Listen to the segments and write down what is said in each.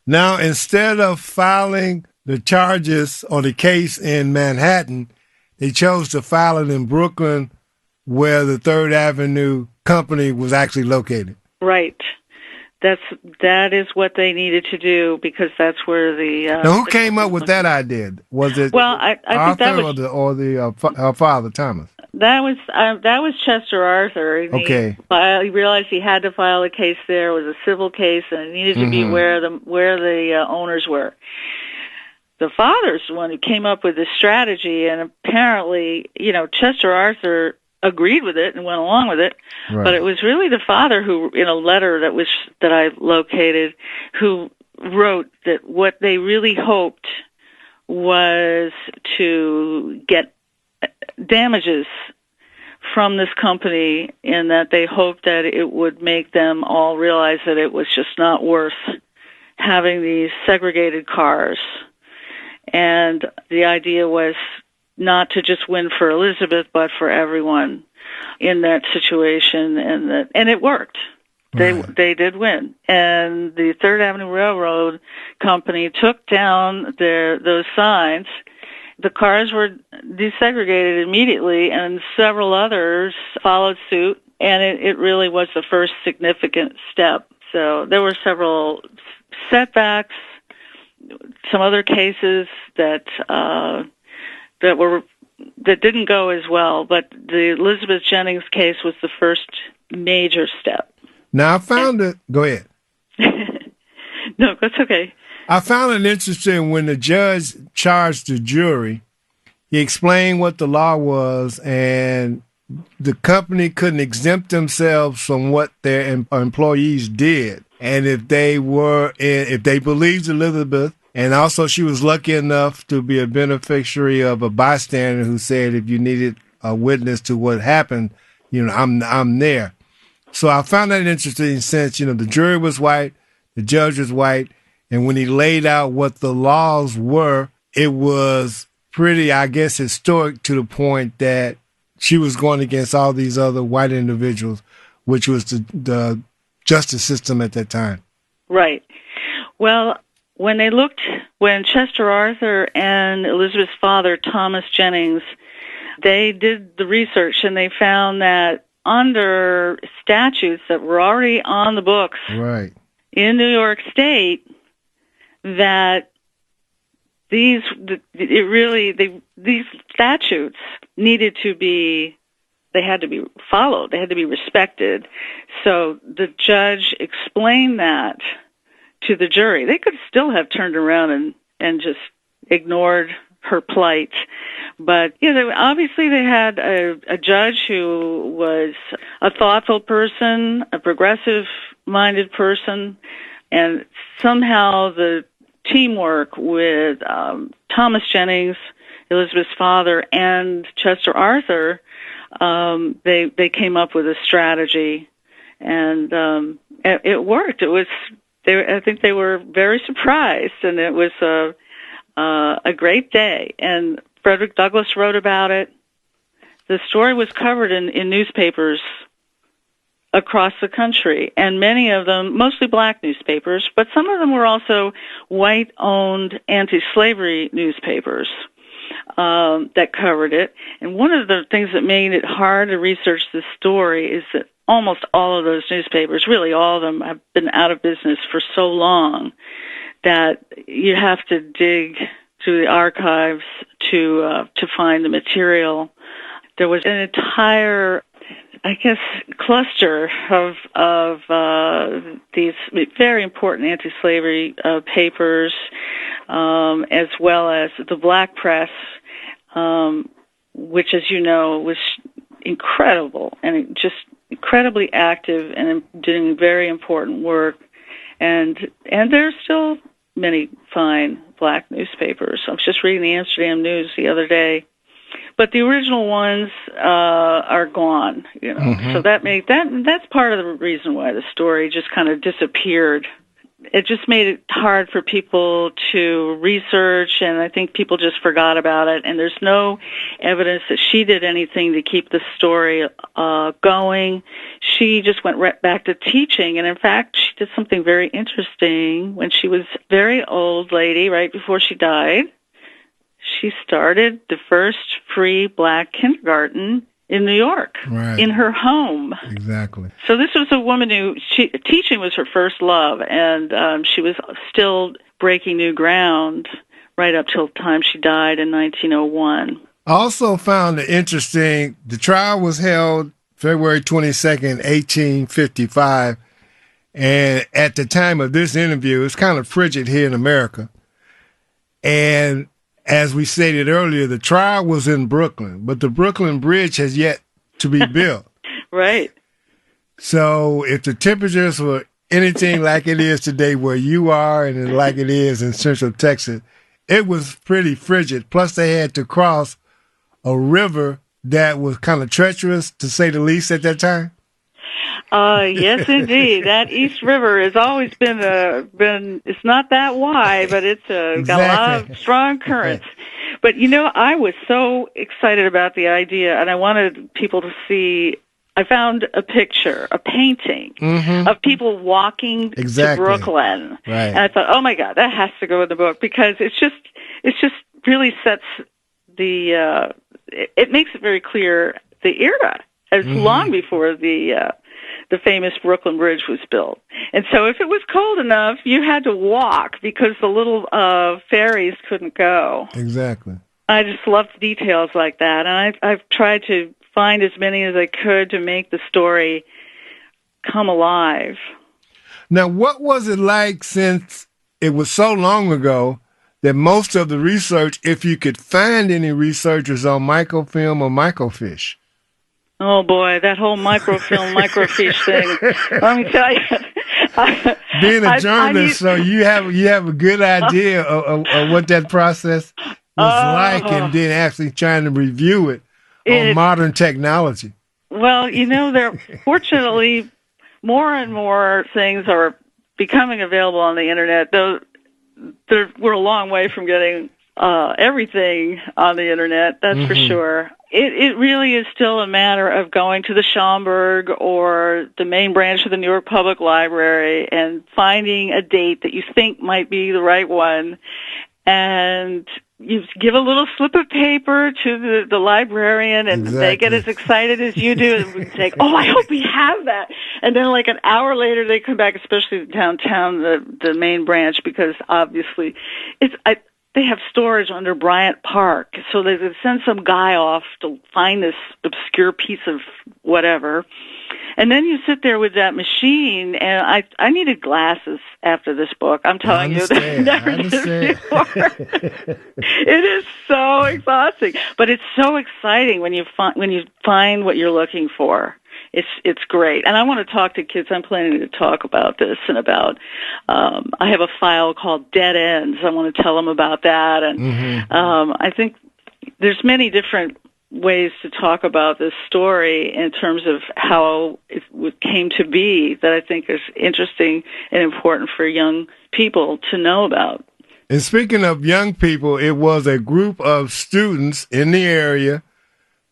Now, instead of filing the charges or the case in Manhattan, they chose to file it in Brooklyn, where the Third Avenue company was actually located. Right. That is what they needed to do because that's where the. Now, who came up with that idea? Was it I Arthur think that was her father Thomas? That was Chester Arthur. And Okay. He realized he had to file a case there. It was a civil case, and it needed to be where the owners were. The father's the one who came up with this strategy, and apparently, Chester Arthur agreed with it and went along with it. Right. But it was really the father who, in a letter that I located, who wrote that what they really hoped was to get damages from this company, in that they hoped that it would make them all realize that it was just not worth having these segregated cars. And the idea was not to just win for Elizabeth, but for everyone in that situation, and it worked. They did win, and the Third Avenue Railroad Company took down those signs. The cars were desegregated immediately, and several others followed suit, and it really was the first significant step. So there were several setbacks, some other cases that didn't go as well, but the Elizabeth Jennings case was the first major step. Now I found it. Go ahead. No, that's okay. I found it interesting when the judge charged the jury. He explained what the law was, and the company couldn't exempt themselves from what their employees did. And if they believed Elizabeth, and also she was lucky enough to be a beneficiary of a bystander who said, if you needed a witness to what happened, I'm there. So I found that interesting since, the jury was white, the judge was white, and when he laid out what the laws were, it was pretty, I guess, historic to the point that she was going against all these other white individuals, which was the justice system at that time. Right. Well, when Chester Arthur and Elizabeth's father, Thomas Jennings, they did the research, and they found that under statutes that were already on the books in New York State, that these statutes needed to be, they had to be followed, they had to be respected. So the judge explained that to the jury. They could still have turned around and just ignored her plight. But obviously they had a judge who was a thoughtful person, a progressive-minded person, and somehow the teamwork with Thomas Jennings, Elizabeth's father, and Chester Arthur, they came up with a strategy, and it worked. I think they were very surprised, and it was a great day. And Frederick Douglass wrote about it. The story was covered in newspapers across the country, and many of them, mostly black newspapers, but some of them were also white-owned anti-slavery newspapers that covered it. And one of the things that made it hard to research this story is that almost all of those newspapers, really all of them, have been out of business for so long that you have to dig through the archives to find the material. There was an entire, I guess, cluster of these very important anti-slavery papers, as well as the black press, which, as you know, was incredible and just incredibly active and doing very important work. And there's still many fine black newspapers. I was just reading the Amsterdam News the other day, but the original ones are gone. So that's part of the reason why the story just kind of disappeared it just made it hard for people to research, and I think people just forgot about it. And there's no evidence that she did anything to keep the story going. She just went right back to teaching, and in fact, she did something very interesting. When she was a very old lady, right before she died, she started the first free black kindergarten in New York, right, in her home. Exactly. So this was a woman who, teaching was her first love, and she was still breaking new ground right up till the time she died in 1901. I also found it interesting, the trial was held February 22nd, 1855, and at the time of this interview, it's kind of frigid here in America. And as we stated earlier, the trial was in Brooklyn, but the Brooklyn Bridge has yet to be built. Right. So if the temperatures were anything like it is today where you are and like it is in Central Texas, it was pretty frigid. Plus, they had to cross a river that was kind of treacherous, to say the least, at that time. Yes, indeed. That East River has always been it's not that wide, but it's got a lot of strong currents. But, I was so excited about the idea, and I wanted people to see. I found a picture, a painting of people walking to Brooklyn. Right. And I thought, oh my God, that has to go in the book, because it's just really sets it makes it very clear the era, as long before the famous Brooklyn Bridge was built. And so if it was cold enough, you had to walk because the little ferries couldn't go. Exactly. I just loved details like that, and I've tried to find as many as I could to make the story come alive. Now, what was it like, since it was so long ago, that most of the research, if you could find any researchers on microfilm or microfiche? Oh boy, that whole microfilm, microfiche thing. Let me tell you. Being a journalist, so you have a good idea of what that process was like, and then actually trying to review it on modern technology. Well, there fortunately more and more things are becoming available on the internet. Though we're a long way from getting everything on the internet, that's for sure. It really is still a matter of going to the Schomburg or the main branch of the New York Public Library and finding a date that you think might be the right one, and you give a little slip of paper to the librarian, and they get as excited as you do, and say, oh, I hope we have that. And then like an hour later, they come back, especially downtown, the main branch, because obviously they have storage under Bryant Park, so they send some guy off to find this obscure piece of whatever. And then you sit there with that machine, and I needed glasses after this book. I'm telling you, that never did before. It is so exhausting, but it's so exciting when you find what you're looking for. It's great. And I want to talk to kids. I'm planning to talk about this and about, I have a file called Dead Ends. I want to tell them about that. And I think there's many different ways to talk about this story in terms of how it came to be that I think is interesting and important for young people to know about. And speaking of young people, it was a group of students in the area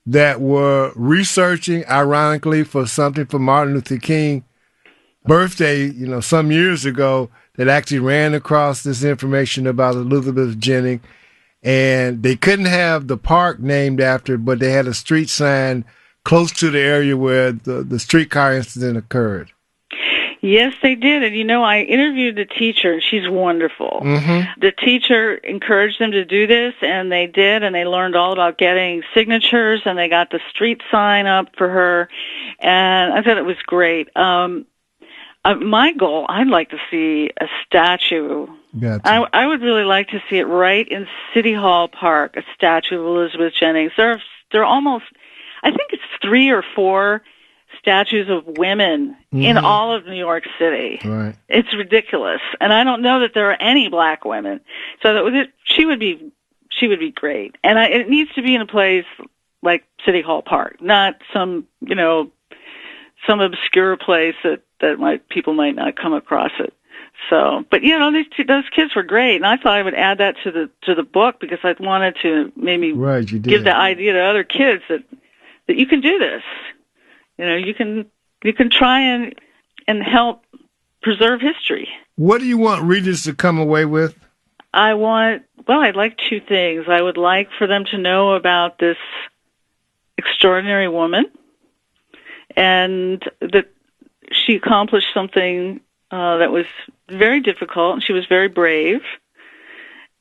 that were researching, ironically, for something for Martin Luther King birthday, some years ago, that actually ran across this information about Elizabeth Jennings. And they couldn't have the park named after, but they had a street sign close to the area where the streetcar incident occurred. Yes, they did. And, I interviewed the teacher, and she's wonderful. The teacher encouraged them to do this, and they did, and they learned all about getting signatures, and they got the street sign up for her, and I thought it was great. My goal, I'd like to see a statue. Gotcha. I would really like to see it right in City Hall Park, a statue of Elizabeth Jennings. There are almost, I think it's 3 or 4 statues of women in all of New York City. Right. It's ridiculous, and I don't know that there are any black women. So she would be great, and it needs to be in a place like City Hall Park, not some obscure place that people might not come across it. So, but those kids were great, and I thought I would add that to the book because I wanted to maybe give the idea to other kids that you can do this. You can try and help preserve history. What do you want readers to come away with? I'd like two things. I would like for them to know about this extraordinary woman and that she accomplished something that was very difficult, and she was very brave,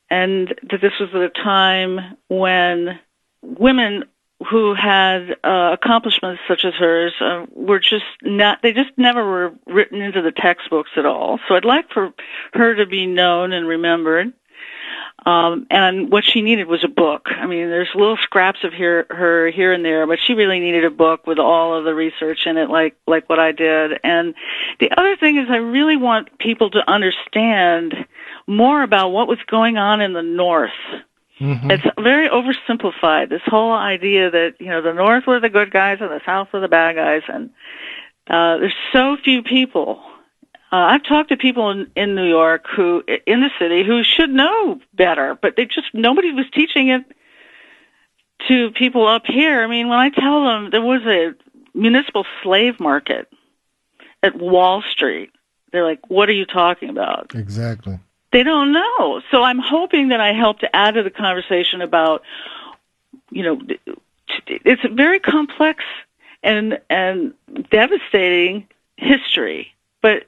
and that this was at a time when women who had accomplishments such as hers they just never were written into the textbooks at all. So I'd like for her to be known and remembered. And what she needed was a book. I mean, there's little scraps of her here and there, but she really needed a book with all of the research in it, like what I did. And the other thing is I really want people to understand more about what was going on in the North. Mm-hmm. It's very oversimplified, this whole idea that, the North were the good guys and the South were the bad guys. And there's so few people. I've talked to people in New York in the city who should know better, but nobody was teaching it to people up here. I mean, when I tell them there was a municipal slave market at Wall Street, they're like, what are you talking about? Exactly. They don't know. So I'm hoping that I help to add to the conversation about, it's a very complex and devastating history, but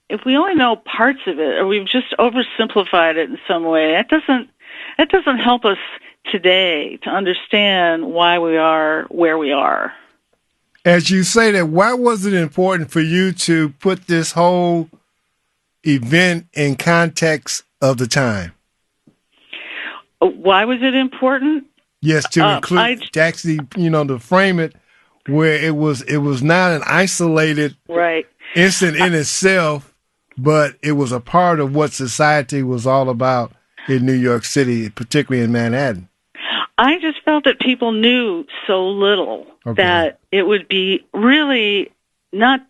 if we only know parts of it, or we've just oversimplified it in some way, that doesn't help us today to understand why we are where we are. As you say that, why was it important for you to put this whole event in context of the time? Why was it important? Yes, to include, to actually, to frame it where it was not an isolated incident in itself, but it was a part of what society was all about in New York City, particularly in Manhattan. I just felt that people knew so little that it would be really not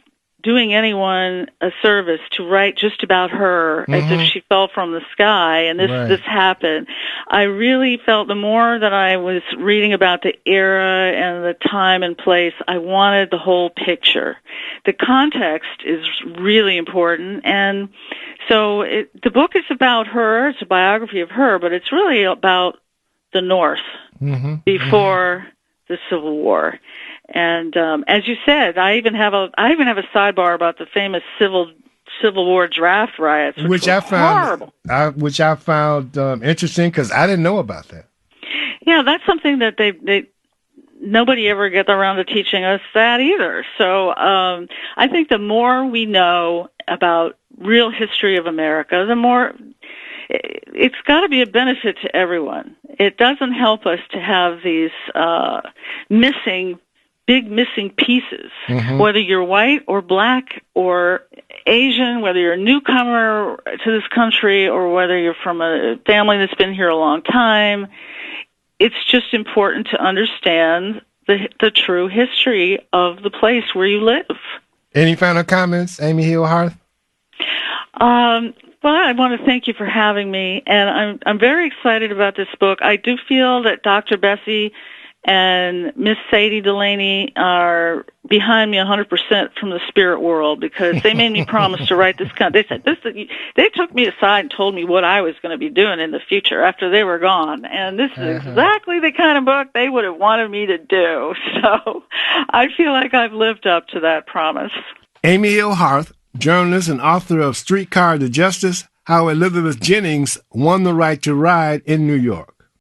doing anyone a service to write just about her as if she fell from the sky and this happened. I really felt the more that I was reading about the era and the time and place, I wanted the whole picture. The context is really important, and so the book is about her. It's a biography of her, but it's really about the North before the Civil War. And as you said, I even have a sidebar about the famous Civil War draft riots, which I found horrible. Which I found interesting because I didn't know about that. Yeah, that's something that nobody ever gets around to teaching us that either. So I think the more we know about real history of America, the more it's got to be a benefit to everyone. It doesn't help us to have these big missing pieces, whether you're white or black or Asian, whether you're a newcomer to this country or whether you're from a family that's been here a long time. It's just important to understand the true history of the place where you live. Any final comments, Amy Hill Hearth? Well, I want to thank you for having me, and I'm very excited about this book. I do feel that Dr. Bessie and Miss Sadie Delaney are behind me 100% from the spirit world because they made me promise to write this. They said they took me aside and told me what I was going to be doing in the future after they were gone, and this is exactly the kind of book they would have wanted me to do. So I feel like I've lived up to that promise. Amy Hill Hearth, journalist and author of Streetcar to Justice: How Elizabeth Jennings Won the Right to Ride in New York.